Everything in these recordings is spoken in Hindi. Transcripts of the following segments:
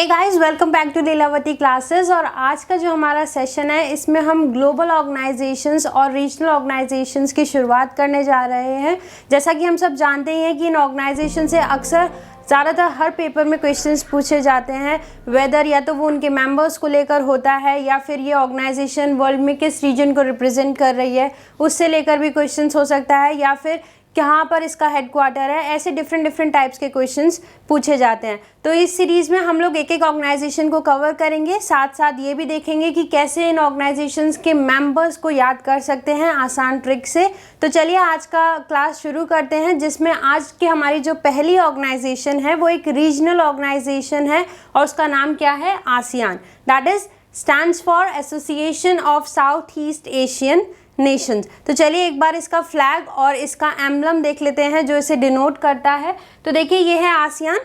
Guys, welcome back to Lilavati classes. और आज का जो हमारा सेशन है इसमें हम ग्लोबल ऑर्गेनाइजेशंस और रीजनल ऑर्गेनाइजेशंस की शुरुआत करने जा रहे हैं। जैसा कि हम सब जानते ही हैं कि इन ऑर्गेनाइजेशन से अक्सर ज़्यादातर हर पेपर में क्वेश्चंस पूछे जाते हैं, वेदर या तो वो उनके मेंबर्स को लेकर होता है या फिर ये ऑर्गेनाइजेशन वर्ल्ड में किस रीजन को रिप्रेजेंट कर रही है उससे लेकर भी क्वेश्चंस हो सकता है, या फिर कहाँ पर इसका हेडक्वार्टर है। ऐसे डिफरेंट टाइप्स के क्वेश्चंस पूछे जाते हैं। तो इस सीरीज़ में हम लोग एक एक ऑर्गेनाइजेशन को कवर करेंगे, साथ साथ ये भी देखेंगे कि कैसे इन ऑर्गेनाइजेशंस के मेंबर्स को याद कर सकते हैं आसान ट्रिक से। तो चलिए आज का क्लास शुरू करते हैं, जिसमें आज की हमारी जो पहली ऑर्गेनाइजेशन है वो एक रीजनल ऑर्गेनाइजेशन है और उसका नाम क्या है, ASEAN. That is stands for association of south east Asian Nations. तो चलिए एक बार इसका फ्लैग और इसका एम्बलम देख लेते हैं जो इसे डिनोट करता है। तो देखिए ये है आसियान,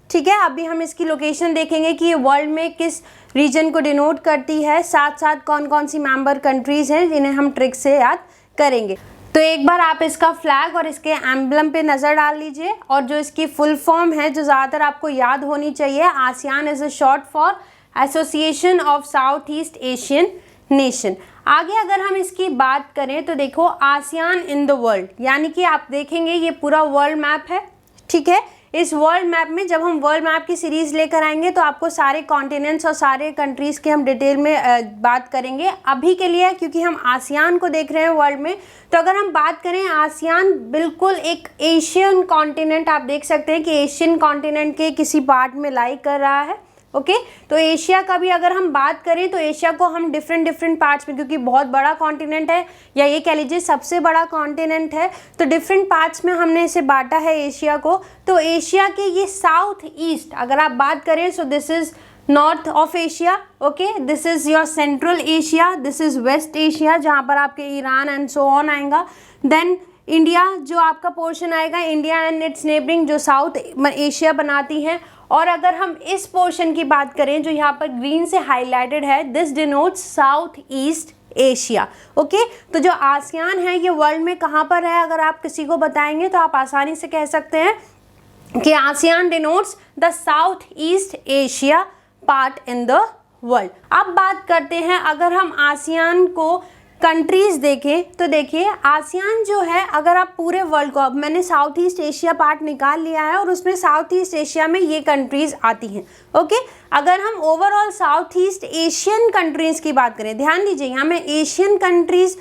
ठीक है। अभी हम इसकी लोकेशन देखेंगे कि ये वर्ल्ड में किस रीजन को डिनोट करती है, साथ साथ कौन कौन सी मेंबर कंट्रीज़ हैं जिन्हें हम ट्रिक से याद करेंगे। तो एक बार आप इसका फ्लैग और इसके एम्बलम पे नज़र डाल लीजिए, और जो इसकी फुल फॉर्म है जो ज़्यादातर आपको याद होनी चाहिए, ASEAN is a short for association of south east Asian nation. आगे अगर हम इसकी बात करें तो देखो आसियान इन द वर्ल्ड, यानी कि आप देखेंगे ये पूरा वर्ल्ड मैप है, ठीक है। इस वर्ल्ड मैप में जब हम वर्ल्ड मैप की सीरीज़ लेकर आएंगे तो आपको सारे कॉन्टिनेंट्स और सारे कंट्रीज़ के हम डिटेल में बात करेंगे। अभी के लिए क्योंकि हम आसियान को देख रहे हैं वर्ल्ड में, तो अगर हम बात करें आसियान बिल्कुल एक एशियन कॉन्टिनेंट, आप देख सकते हैं कि एशियन कॉन्टिनेंट के किसी पार्ट में लाई कर रहा है, ओके। तो एशिया का भी अगर हम बात करें तो एशिया को हम डिफरेंट पार्ट्स में, क्योंकि बहुत बड़ा कॉन्टिनेंट है या ये कह लीजिए सबसे बड़ा कॉन्टिनेंट है, तो डिफरेंट पार्ट्स में हमने इसे बांटा है एशिया को। तो एशिया के ये साउथ ईस्ट अगर आप बात करें, so this is north of Asia, okay, this is your central Asia, this is west Asia जहाँ पर आपके ईरान एंड सो ऑन आएगा। देन इंडिया जो आपका पोर्शन आएगा, इंडिया एंड इट्स नेबरिंग जो साउथ एशिया बनाती हैं। और अगर हम इस पोर्शन की बात करें जो यहाँ पर ग्रीन से हाईलाइटेड है, this denotes south east Asia, okay. तो जो आसियान है ये वर्ल्ड में कहाँ पर है, अगर आप किसी को बताएंगे तो आप आसानी से कह सकते हैं कि ASEAN denotes the south east Asia part in the world. अब बात करते हैं, अगर हम आसियान को कंट्रीज़ देखें तो देखिए आसियान जो है, अगर आप पूरे वर्ल्ड को, अब मैंने साउथ ईस्ट एशिया पार्ट निकाल लिया है और उसमें साउथ ईस्ट एशिया में ये कंट्रीज़ आती हैं, ओके। अगर हम overall south east Asian countries की बात करें, ध्यान दीजिए यहाँ मैं एशियन कंट्रीज़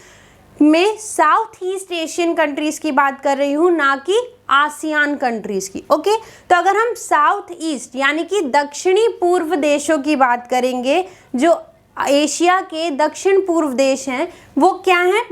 में साउथ ईस्ट एशियन कंट्रीज़ की बात कर रही हूँ, ना कि आसियान कंट्रीज़ की, ओके। तो अगर हम साउथ ईस्ट यानी कि दक्षिणी पूर्व देशों की बात करेंगे, जो एशिया के दक्षिण पूर्व देश हैं, वो क्या हैं,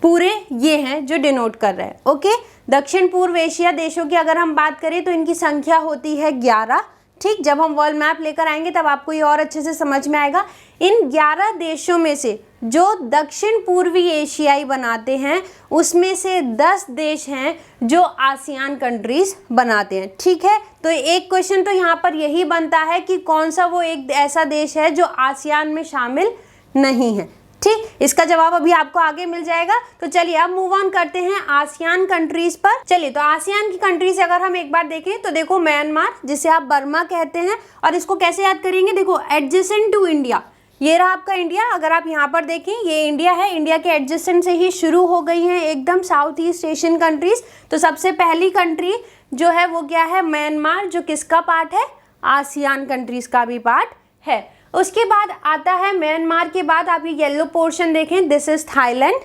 पूरे ये हैं जो डिनोट कर रहे हैं, ओके। दक्षिण पूर्व एशिया देशों की अगर हम बात करें तो इनकी संख्या होती है 11, ठीक। जब हम वर्ल्ड मैप लेकर आएंगे तब आपको ये और अच्छे से समझ में आएगा। इन 11 देशों में से जो दक्षिण पूर्वी एशियाई बनाते हैं उसमें से 10 देश हैं जो आसियान कंट्रीज़ बनाते हैं, ठीक है। तो एक क्वेश्चन तो यहाँ पर यही बनता है कि कौन सा वो एक ऐसा देश है जो आसियान में शामिल नहीं है, ठीक। इसका जवाब अभी आपको आगे मिल जाएगा। तो चलिए अब मूव ऑन करते हैं आसियान कंट्रीज पर। चलिए तो आसियान की कंट्रीज अगर हम एक बार देखें तो देखो म्यांमार, जिसे आप बर्मा कहते हैं, और इसको कैसे याद करेंगे, देखो एडजेसेंट टू इंडिया, ये रहा आपका इंडिया। अगर आप यहाँ पर देखें ये इंडिया है, इंडिया के एडजेसेंट से ही शुरू हो गई हैं एकदम साउथ ईस्ट एशियन कंट्रीज। तो सबसे पहली कंट्री जो है वो क्या है, म्यांमार, जो किसका पार्ट है, आसियान कंट्रीज का भी पार्ट है। उसके बाद आता है म्यांमार के बाद आप ये येलो पोर्शन देखें, this is Thailand,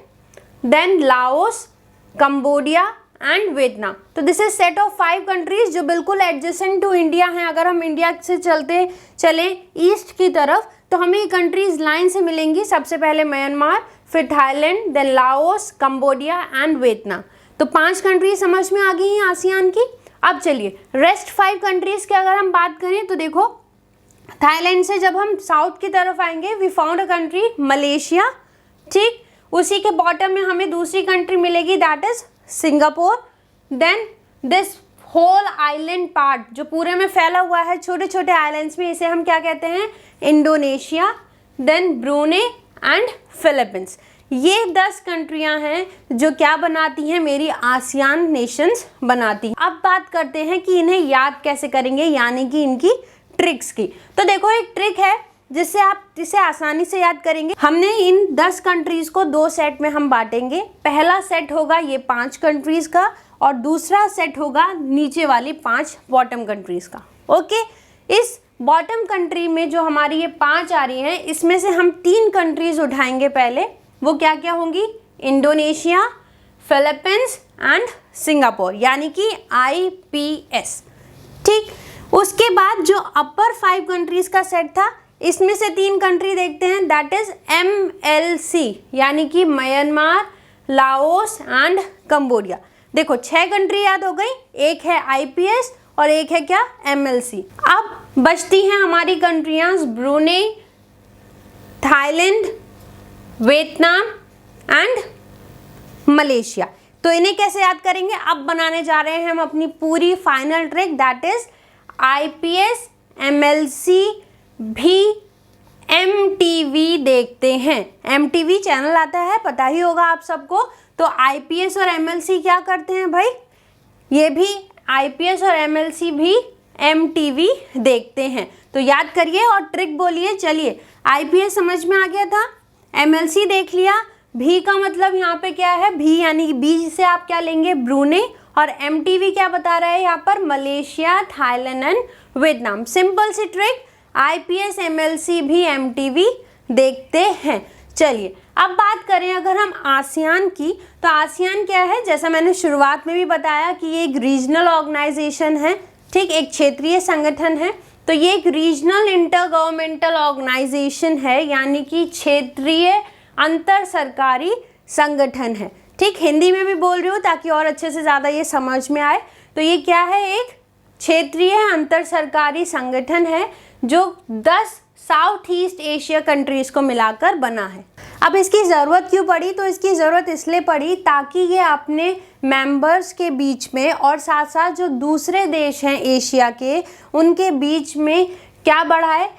then Laos, Cambodia and Vietnam. तो this is set of 5 countries जो बिल्कुल एडजेसेंट टू इंडिया हैं। अगर हम इंडिया से चलें ईस्ट की तरफ तो हमें ये कंट्रीज लाइन से मिलेंगी, सबसे पहले म्यांमार, फिर Thailand, then Laos, Cambodia and Vietnam. तो 5 कंट्रीज समझ में आ गई हैं आसियान की। अब चलिए रेस्ट 5 कंट्रीज की अगर हम बात करें तो देखो थाईलैंड से जब हम साउथ की तरफ आएंगे, we found a country Malaysia, ठीक। उसी के बॉटम में हमें दूसरी कंट्री मिलेगी, that is Singapore. Then this whole island part जो पूरे में फैला हुआ है छोटे छोटे आइलैंड्स में, इसे हम क्या कहते हैं, Indonesia. Then Brunei and Philippines. ये 10 कंट्रियां हैं जो क्या बनाती हैं, मेरी आसियान नेशंस बनाती हैं। अब बात करते हैं कि इन्हें याद कैसे करेंगे, यानी कि इनकी ट्रिक्स की। तो देखो एक ट्रिक है जिससे आप इसे आसानी से याद करेंगे। हमने इन 10 कंट्रीज को 2 सेट में हम बांटेंगे। पहला सेट होगा ये 5 कंट्रीज का और दूसरा सेट होगा नीचे वाली 5 बॉटम कंट्रीज का। ओके, इस बॉटम कंट्री में जो हमारी ये 5 आ रही हैं, इसमें से हम 3 कंट्रीज उठाएंगे पहले। वो क्या क्या होंगी? इंडोनेशिया, फिलीपींस एंड सिंगापुर, यानी कि IPS। ठीक, उसके बाद जो अपर 5 कंट्रीज का सेट था, इसमें से 3 कंट्री देखते हैं, दैट इज MLC, यानी कि म्यांमार, लाओस एंड कंबोडिया। देखो 6 कंट्री याद हो गई, एक है IPS और एक है क्या? MLC। अब बचती हैं हमारी कंट्रियां Brunei, Thailand, Vietnam and Malaysia. तो इन्हें कैसे याद करेंगे? अब बनाने जा रहे हैं हम अपनी पूरी final trick, that is IPS, MLC भी MTV देखते हैं। MTV चैनल आता है, पता ही होगा आप सबको। तो IPS और MLC क्या करते हैं भाई? ये भी IPS और MLC भी MTV देखते हैं। तो याद करिए और ट्रिक बोलिए। चलिए, IPS समझ में आ गया था, MLC देख लिया, भी का मतलब यहाँ पे क्या है? भी यानी बी से आप क्या लेंगे? ब्रुनेई। और MTV क्या बता रहा है यहाँ पर? Malaysia, Thailand and Vietnam. Simple सी ट्रिक, IPS MLC भी MTV देखते हैं। चलिए अब बात करें अगर हम आसियान की, तो आसियान क्या है? जैसा मैंने शुरुआत में भी बताया कि ये एक रीजनल ऑर्गेनाइजेशन है। ठीक, एक क्षेत्रीय संगठन है। तो ये एक रीजनल इंटर गवर्नमेंटल ऑर्गेनाइजेशन है, यानी कि क्षेत्रीय अंतर सरकारी संगठन है। ठीक, हिंदी में भी बोल रही हूँ ताकि और अच्छे से ज़्यादा ये समझ में आए। तो ये क्या है? एक क्षेत्रीय अंतर सरकारी संगठन है जो 10 साउथ ईस्ट एशिया कंट्रीज को मिलाकर बना है। अब इसकी ज़रूरत क्यों पड़ी? तो इसकी ज़रूरत इसलिए पड़ी ताकि ये अपने मेंबर्स के बीच में और साथ साथ जो दूसरे देश हैं एशिया के, उनके बीच में क्या बढ़ाए?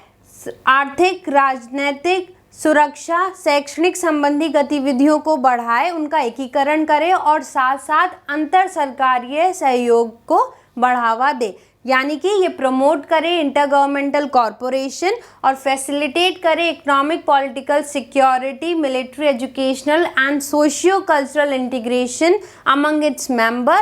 आर्थिक, राजनीतिक, सुरक्षा, शैक्षणिक संबंधी गतिविधियों को बढ़ाए, उनका एकीकरण करे और साथ साथ अंतर सरकारीय सहयोग को बढ़ावा दे। यानी कि ये प्रमोट करे इंटर गवर्नमेंटल कॉरपोरेशन और फैसिलिटेट करे economic, political, security, military, educational and socio cultural integration among its member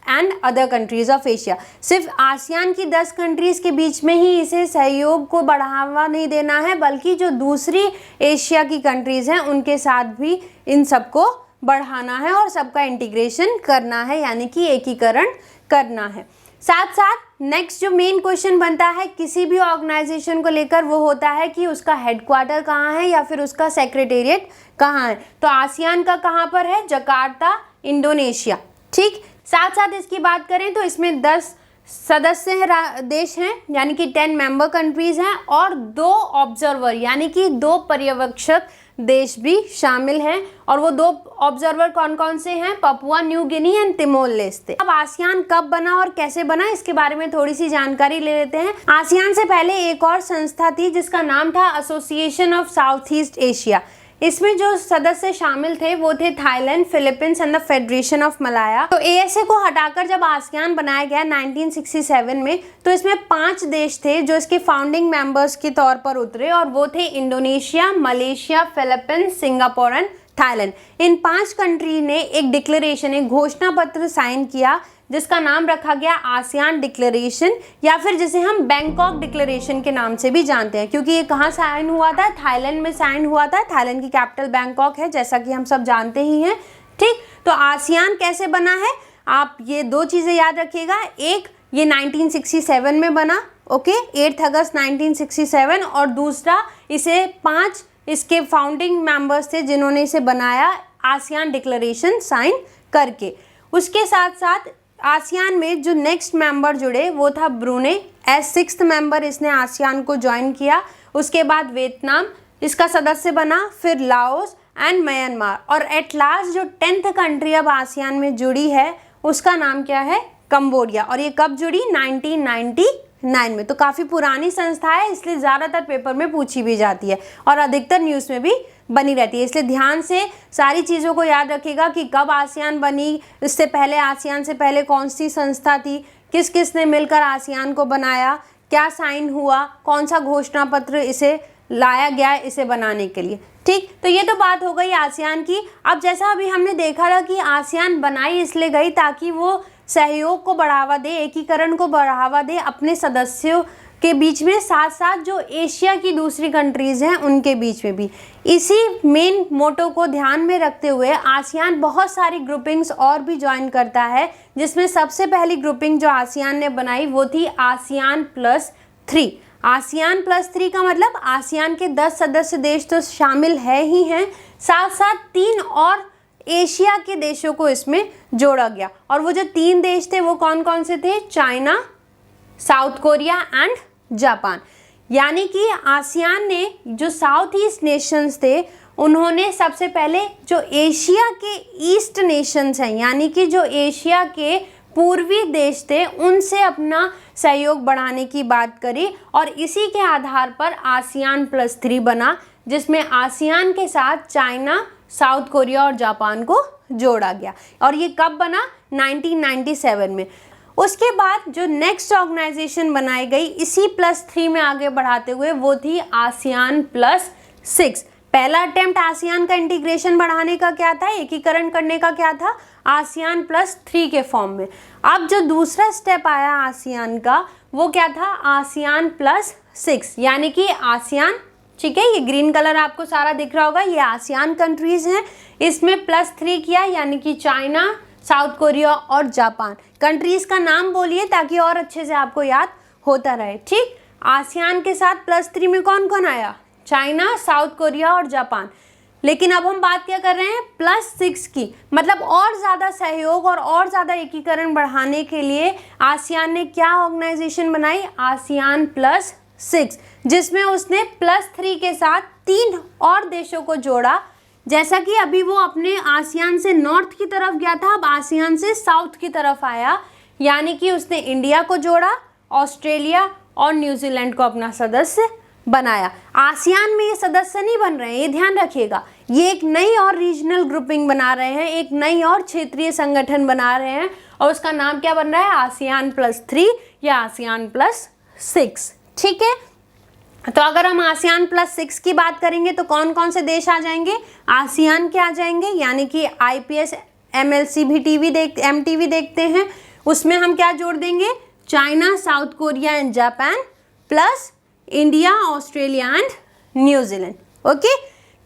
and other countries of Asia. सिर्फ आसियान की 10 कंट्रीज़ के बीच में ही इसे सहयोग को बढ़ावा नहीं देना है, बल्कि जो दूसरी एशिया की कंट्रीज़ हैं उनके साथ भी इन सबको बढ़ाना है और सबका इंटीग्रेशन करना है, यानी कि एकीकरण करना है। साथ साथ नेक्स्ट जो मेन क्वेश्चन बनता है किसी भी ऑर्गेनाइजेशन को लेकर, वो होता है कि उसका हेडक्वार्टर कहाँ है या फिर उसका सेक्रेटेरिएट कहाँ है। तो आसियान का कहाँ पर है? Jakarta, Indonesia. ठीक, साथ साथ इसकी बात करें तो इसमें 10 सदस्य देश हैं, यानी कि 10 मेंबर कंट्रीज हैं और 2 ऑब्जर्वर यानी कि 2 पर्यवेक्षक देश भी शामिल हैं। और वो 2 ऑब्जर्वर कौन कौन से हैं? Papua New Guinea and Timor Leste. अब आसियान कब बना और कैसे बना, इसके बारे में थोड़ी सी जानकारी ले लेते हैं। आसियान से पहले एक और संस्था थी जिसका नाम था association of south east Asia. इसमें जो सदस्य शामिल थे वो थे Thailand, Philippines and the federation of Malaya. तो ASA को हटाकर जब आसियान बनाया गया 1967 में, तो इसमें 5 देश थे जो इसके फाउंडिंग मेंबर्स के तौर पर उतरे और वो थे Indonesia, Malaysia, Philippines, Singapore and Thailand. In 5 country ने एक डिक्लेरेशन, एक घोषणा पत्र साइन किया जिसका नाम रखा गया आसियान डिक्लेरेशन, या फिर जिसे हम बैंकॉक डिक्लेरेशन के नाम से भी जानते हैं, क्योंकि ये कहाँ साइन हुआ था? थाईलैंड में साइन हुआ था। थाईलैंड की कैपिटल बैंकॉक है, जैसा कि हम सब जानते ही हैं। ठीक, तो आसियान कैसे बना है? आप ये 2 चीज़ें याद रखिएगा। एक, ये 1967 में बना, ओके, 8 अगस्त 1967, और दूसरा इसे 5 इसके फाउंडिंग मेंबर्स थे जिन्होंने इसे बनाया आसियान डिक्लेरेशन साइन करके। उसके साथ साथ आसियान में जो नेक्स्ट मेंबर जुड़े वो था ब्रुनेई, एज 6th मेंबर इसने आसियान को ज्वाइन किया। उसके बाद वियतनाम इसका सदस्य बना, फिर लाओस एंड म्यांमार, और एट लास्ट जो 10th कंट्री अब आसियान में जुड़ी है उसका नाम क्या है? कंबोडिया। और ये कब जुड़ी? 1999 में। तो काफ़ी पुरानी संस्था है, इसलिए ज़्यादातर पेपर में पूछी भी जाती है और अधिकतर न्यूज़ में भी बनी रहती है। इसलिए ध्यान से सारी चीज़ों को याद रखिएगा कि कब आसियान बनी, इससे पहले आसियान से पहले कौन सी संस्था थी, किस किस ने मिलकर आसियान को बनाया, क्या साइन हुआ, कौन सा घोषणा पत्र इसे लाया गया है इसे बनाने के लिए। ठीक, तो ये तो बात हो गई आसियान की। अब जैसा अभी हमने देखा था कि आसियान बनाई इसलिए गई ताकि वो सहयोग को बढ़ावा दे, एकीकरण को बढ़ावा दे अपने सदस्यों के बीच में, साथ साथ जो एशिया की दूसरी कंट्रीज़ हैं उनके बीच में भी। इसी मेन मोटो को ध्यान में रखते हुए आसियान बहुत सारी ग्रुपिंग्स और भी ज्वाइन करता है, जिसमें सबसे पहली ग्रुपिंग जो आसियान ने बनाई वो थी ASEAN+3। ASEAN+3 का मतलब आसियान के 10 सदस्य देश तो शामिल है ही हैं, साथ साथ 3 और एशिया के देशों को इसमें जोड़ा गया। और वो जो 3 देश थे वो कौन कौन से थे? China, south Korea and Japan. यानी कि आसियान ने जो साउथ ईस्ट नेशंस थे उन्होंने सबसे पहले जो एशिया के ईस्ट नेशंस हैं, यानी कि जो एशिया के पूर्वी देश थे, उनसे अपना सहयोग बढ़ाने की बात करी और इसी के आधार पर ASEAN+3 बना, जिसमें आसियान के साथ चाइना, साउथ कोरिया और जापान को जोड़ा गया। और ये कब बना? 1997 में। उसके बाद जो नेक्स्ट ऑर्गेनाइजेशन बनाई गई इसी +3 में आगे बढ़ाते हुए वो थी ASEAN+6। पहला अटेम्प्ट आसियान का इंटीग्रेशन बढ़ाने का क्या था, एकीकरण करने का क्या था? ASEAN+3 के फॉर्म में। अब जो दूसरा स्टेप आया आसियान का वो क्या था? ASEAN+6, यानी कि आसियान, ठीक है, ये ग्रीन कलर आपको सारा दिख रहा होगा, ये आसियान कंट्रीज़ हैं, इसमें +3 किया, यानी कि चाइना, साउथ कोरिया और जापान। कंट्रीज़ का नाम बोलिए ताकि और अच्छे से आपको याद होता रहे। ठीक, आसियान के साथ +3 में कौन कौन आया? चाइना, साउथ कोरिया और जापान। लेकिन अब हम बात क्या कर रहे हैं? +6 की, मतलब और ज़्यादा सहयोग और ज़्यादा एकीकरण बढ़ाने के लिए आसियान ने क्या ऑर्गेनाइजेशन बनाई? ASEAN+6, जिसमें उसने +3 के साथ 3 और देशों को जोड़ा। जैसा कि अभी वो अपने आसियान से नॉर्थ की तरफ गया था, अब आसियान से साउथ की तरफ आया, यानी कि उसने इंडिया को जोड़ा, ऑस्ट्रेलिया और न्यूजीलैंड को अपना सदस्य बनाया। आसियान में ये सदस्य नहीं बन रहे हैं, ये ध्यान रखिएगा, ये एक नई और रीजनल ग्रुपिंग बना रहे हैं, एक नई और क्षेत्रीय संगठन बना रहे हैं और उसका नाम क्या बन रहा है? ASEAN+3 या ASEAN+6। ठीक है, तो अगर हम ASEAN+6 की बात करेंगे तो कौन कौन से देश आ जाएंगे? आसियान के आ जाएंगे, यानी कि IPS MLC भी MTV देखते हैं, उसमें हम क्या जोड़ देंगे? China, south Korea and Japan plus India, Australia and New Zealand. Okay,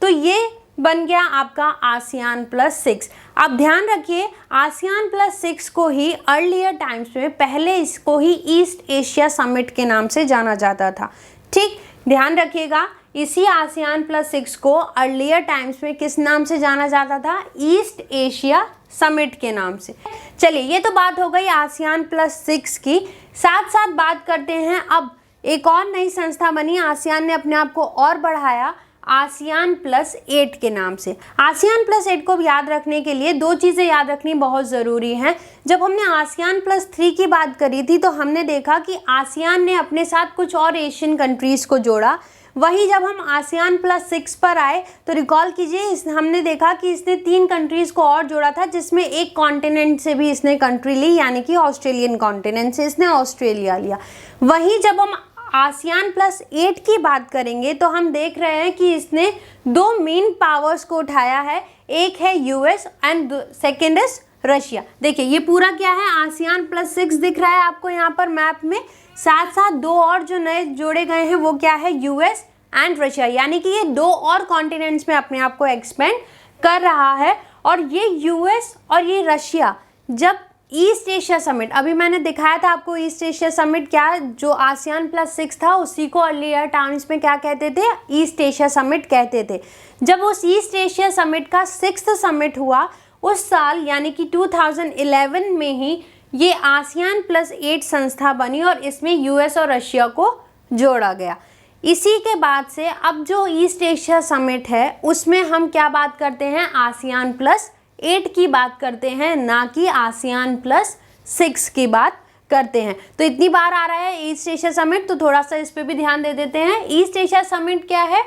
तो ये बन गया आपका ASEAN+6। अब ध्यान रखिए ASEAN+6 को ही अर्लियर टाइम्स में पहले इसको ही ईस्ट एशिया समिट के नाम से जाना जाता था। ठीक, ध्यान रखिएगा, इसी ASEAN+6 को अर्लियर टाइम्स में किस नाम से जाना जाता था? ईस्ट एशिया समिट के नाम से। चलिए, ये तो बात हो गई ASEAN+6 की। साथ साथ बात करते हैं, अब एक और नई संस्था बनी, आसियान ने अपने आप को और बढ़ाया ASEAN+8 के नाम से। ASEAN+8 को याद रखने के लिए 2 चीज़ें याद रखनी बहुत ज़रूरी हैं। जब हमने ASEAN+3 की बात करी थी तो हमने देखा कि आसियान ने अपने साथ कुछ और एशियन कंट्रीज़ को जोड़ा। वहीं जब हम ASEAN+6 पर आए तो रिकॉल कीजिए, हमने देखा कि इसने 3 कंट्रीज़ को और जोड़ा था, जिसमें एक कॉन्टिनेंट से भी इसने कंट्री ली, यानी कि ऑस्ट्रेलियन कॉन्टिनेंट से इसने ऑस्ट्रेलिया लिया। वहीं जब हम ASEAN+8 की बात करेंगे तो हम देख रहे हैं कि इसने 2 मेन पावर्स को उठाया है, एक है US and second is Russia. देखिए, ये पूरा क्या है? ASEAN+6 दिख रहा है आपको यहाँ पर मैप में, साथ साथ 2 और जो नए जोड़े गए हैं वो क्या है? US एंड रशिया, यानी कि ये 2 और कॉन्टिनेंट्स में अपने आप को एक्सपेंड कर रहा है। और ये US और ये रशिया जब ईस्ट एशिया समिट, अभी मैंने दिखाया था आपको ईस्ट एशिया समिट क्या, जो ASEAN+6 था उसी को अर्लियर टाइम्स में क्या कहते थे? ईस्ट एशिया समिट कहते थे। जब उस ईस्ट एशिया समिट का 6th समिट हुआ उस साल, यानी कि 2011 में ही ये ASEAN+8 संस्था बनी और इसमें US और रशिया को जोड़ा गया। इसी के बाद से अब जो ईस्ट एशिया समिट है उसमें हम क्या बात करते हैं? ASEAN+8 की बात करते हैं, ना कि ASEAN+6 की बात करते हैं। तो इतनी बार आ रहा है ईस्ट एशिया समिट, तो थोड़ा सा इस पे भी ध्यान दे देते हैं। ईस्ट एशिया समिट क्या है?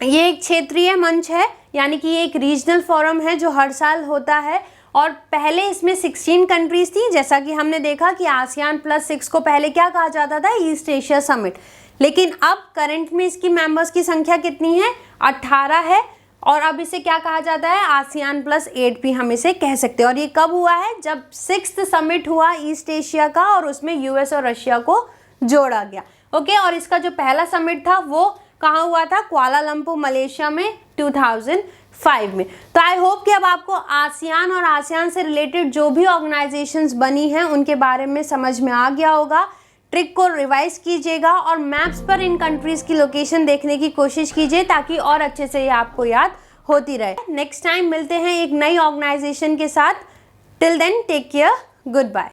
ये एक क्षेत्रीय मंच है, यानी कि ये एक रीजनल फोरम है जो हर साल होता है और पहले इसमें 16 कंट्रीज थी, जैसा कि हमने देखा कि आसियान +6 को पहले क्या कहा जाता था, ईस्ट एशिया समिट। लेकिन अब करंट में इसकी मेंबर्स की संख्या कितनी है, 18 है, और अब इसे क्या कहा जाता है, आसियान +8 भी हम इसे कह सकते हैं। और ये कब हुआ है, जब 6th समिट हुआ ईस्ट एशिया का और उसमें यूएस और रशिया को जोड़ा गया। ओके, और इसका जो पहला समिट था वो कहाँ हुआ था, कुआलालंपुर मलेशिया में 2005 में। तो आई होप कि अब आपको आसियान और आसियान से रिलेटेड जो भी ऑर्गेनाइजेशंस बनी हैं उनके बारे में समझ में आ गया होगा। ट्रिक को रिवाइज कीजिएगा और मैप्स पर इन कंट्रीज की लोकेशन देखने की कोशिश कीजिए ताकि और अच्छे से ये आपको याद होती रहे। नेक्स्ट टाइम मिलते हैं एक नई ऑर्गेनाइजेशन के साथ। Till then take care, good bye.